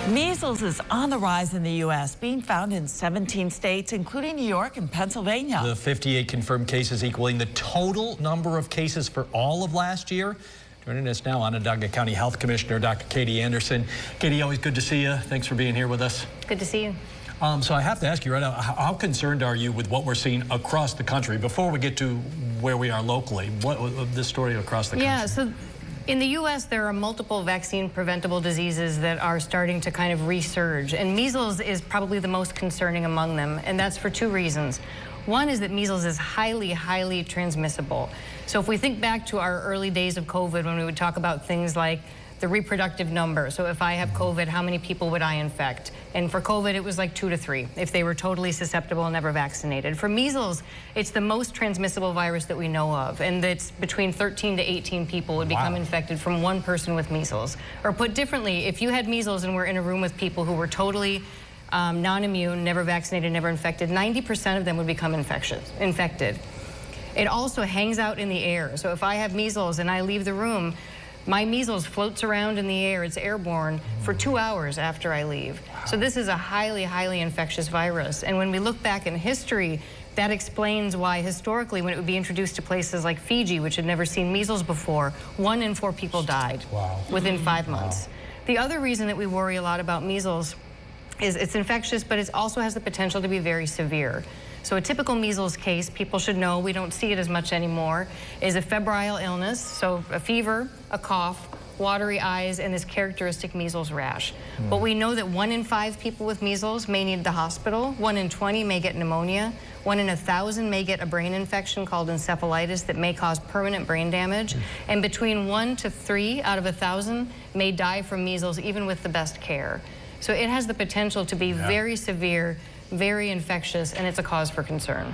Measles is on the rise in the U.S., being found in 17 states, including New York and Pennsylvania. The 58 confirmed cases equaling the total number of cases for all of last year. Joining us now, Onondaga County Health Commissioner Dr. Katie Anderson. Katie, always good to see you. Thanks for being here with us. Good to see you. So I have to ask you right now, how concerned are you with what we're seeing across the country? Before we get to where we are locally, what of this story across the country? Yeah, so in the U.S., there are multiple vaccine-preventable diseases that are starting to kind of resurge, and measles is probably the most concerning among them, and that's for two reasons. One is that measles is highly, highly transmissible. So if we think back to our early days of COVID, when we would talk about things like the reproductive number, so if I have COVID, how many people would I infect? And for COVID, it was like 2 to 3 if they were totally susceptible and never vaccinated. For measles, it's the most transmissible virus that we know of, and it's between 13 to 18 people would become infected from one person with measles. Or put differently, if you had measles and were in a room with people who were totally non-immune, never vaccinated, never infected, 90% of them would become infected. It also hangs out in the air. So if I have measles and I leave the room, my measles floats around in the air, it's airborne, for 2 hours after I leave. So this is a highly, highly infectious virus. And when we look back in history, that explains why historically, when it would be introduced to places like Fiji, which had never seen measles before, 1 in 4 people died within 5 months. The other reason that we worry a lot about measles is it's infectious, but it also has the potential to be very severe. So a typical measles case, people should know, we don't see it as much anymore, is a febrile illness, so a fever, a cough, watery eyes, and this characteristic measles rash. But we know that 1 in 5 people with measles may need the hospital, 1 in 20 may get pneumonia, 1 in 1,000 may get a brain infection called encephalitis that may cause permanent brain damage, and between 1 to 3 out of 1,000 may die from measles even with the best care. So it has the potential to be very severe, very infectious, and it's a cause for concern.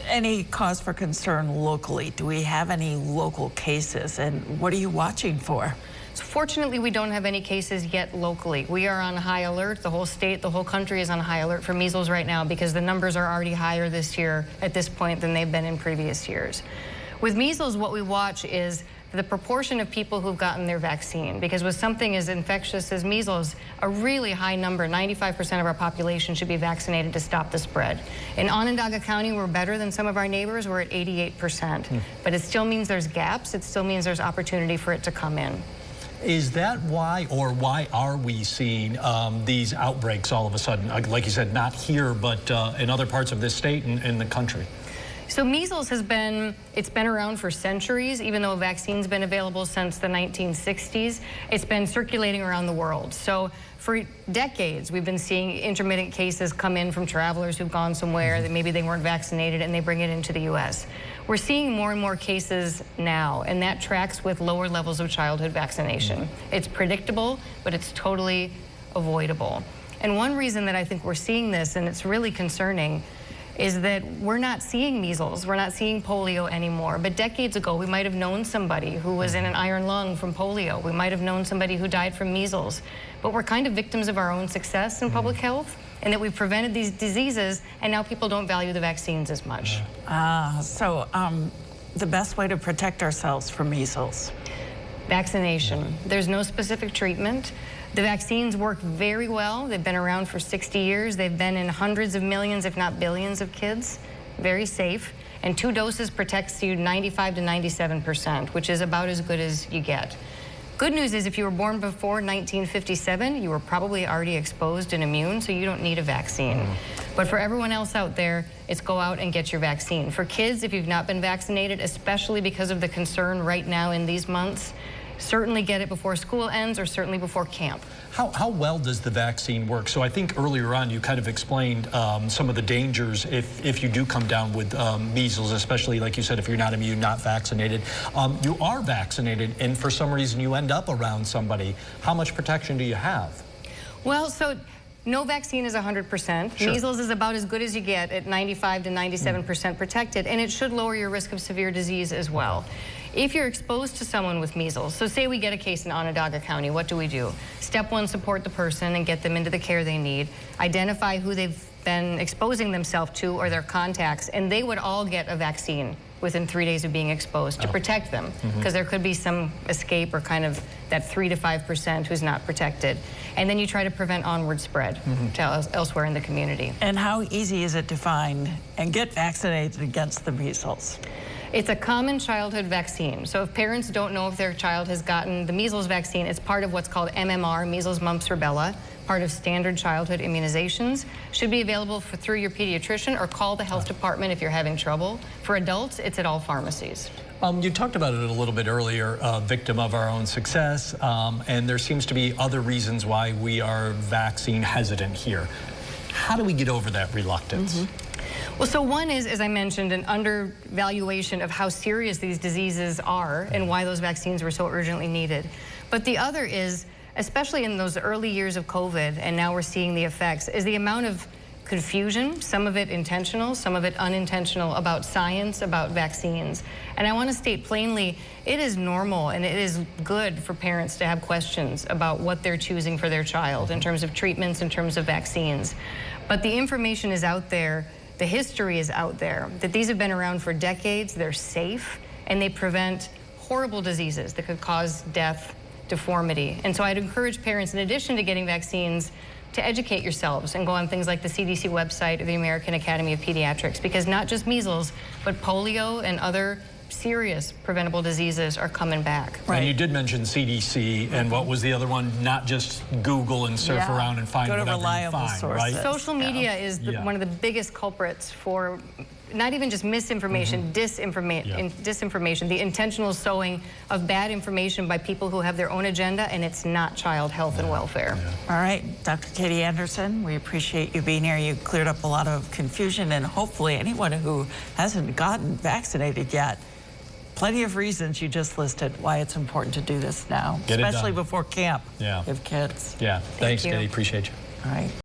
Any cause for concern locally? Do we have any local cases, and what are you watching for? So fortunately, we don't have any cases yet locally. We are on high alert. The whole state, the whole country is on high alert for measles right now because the numbers are already higher this year at this point than they've been in previous years. With measles, what we watch is the proportion of people who've gotten their vaccine, because with something as infectious as measles, a really high number, 95% of our population should be vaccinated to stop the spread. In Onondaga County, we're better than some of our neighbors. We're at 88%. But it still means there's gaps. It still means there's opportunity for it to come in. Is that why, or why are we seeing these outbreaks all of a sudden? Like you said, not here, but in other parts of this state and in the country? So measles it's been around for centuries, even though a vaccine's been available since the 1960s. It's been circulating around the world. So for decades, we've been seeing intermittent cases come in from travelers who've gone somewhere that maybe they weren't vaccinated and they bring it into the U.S. We're seeing more and more cases now, and that tracks with lower levels of childhood vaccination. It's predictable, but it's totally avoidable. And one reason that I think we're seeing this, and it's really concerning, is that we're not seeing measles, we're not seeing polio anymore. But decades ago, we might have known somebody who was in an iron lung from polio. We might have known somebody who died from measles. But we're kind of victims of our own success in public health, and that we've prevented these diseases, and now people don't value the vaccines as much. The best way to protect ourselves from measles? Vaccination. There's no specific treatment. The vaccines work very well. They've been around for 60 years. They've been in hundreds of millions, if not billions of kids. Very safe. And 2 doses protects you 95 to 97%, which is about as good as you get. Good news is if you were born before 1957, you were probably already exposed and immune, so you don't need a vaccine. But for everyone else out there, it's go out and get your vaccine. For kids, if you've not been vaccinated, especially because of the concern right now in these months, certainly get it before school ends or certainly before camp. How well does the vaccine work? So I think earlier on you kind of explained some of the dangers if you do come down with measles, especially like you said, if you're not immune, not vaccinated. You are vaccinated and for some reason you end up around somebody. How much protection do you have? Well, so no vaccine is 100%. Sure. Measles is about as good as you get at 95 to 97% protected, and it should lower your risk of severe disease as well. If you're exposed to someone with measles, so say we get a case in Onondaga County, what do? Step 1, support the person and get them into the care they need. Identify who they've been exposing themselves to or their contacts, and they would all get a vaccine within 3 days of being exposed to protect them, because there could be some escape or kind of that 3 to 5% who's not protected. And then you try to prevent onward spread to elsewhere in the community. And how easy is it to find and get vaccinated against the measles? It's a common childhood vaccine. So if parents don't know if their child has gotten the measles vaccine, it's part of what's called MMR, measles, mumps, rubella, part of standard childhood immunizations. Should be available through your pediatrician, or call the health department if you're having trouble. For adults, it's at all pharmacies. You talked about it a little bit earlier, victim of our own success, and there seems to be other reasons why we are vaccine hesitant here. How do we get over that reluctance? Well, so one is, as I mentioned, an undervaluation of how serious these diseases are and why those vaccines were so urgently needed. But the other is, especially in those early years of COVID, and now we're seeing the effects, is the amount of confusion, some of it intentional, some of it unintentional, about science, about vaccines. And I want to state plainly, it is normal and it is good for parents to have questions about what they're choosing for their child in terms of treatments, in terms of vaccines. But the information is out there, the history is out there, that these have been around for decades, they're safe, and they prevent horrible diseases that could cause death, deformity. And so I'd encourage parents, in addition to getting vaccines, to educate yourselves and go on things like the CDC website or the American Academy of Pediatrics, because not just measles, but polio and other serious preventable diseases are coming back. Right. And you did mention CDC, and what was the other one? Not just Google and surf around and find whatever you find, right? Social media is one of the biggest culprits for not even just misinformation, disinformation, the intentional sowing of bad information by people who have their own agenda, and it's not child health and welfare. All right, Dr. Katie Anderson, we appreciate you being here. You cleared up a lot of confusion, and hopefully anyone who hasn't gotten vaccinated yet, plenty of reasons you just listed why it's important to do this now, especially before camp. If kids. Thanks, Katie. Appreciate you. All right.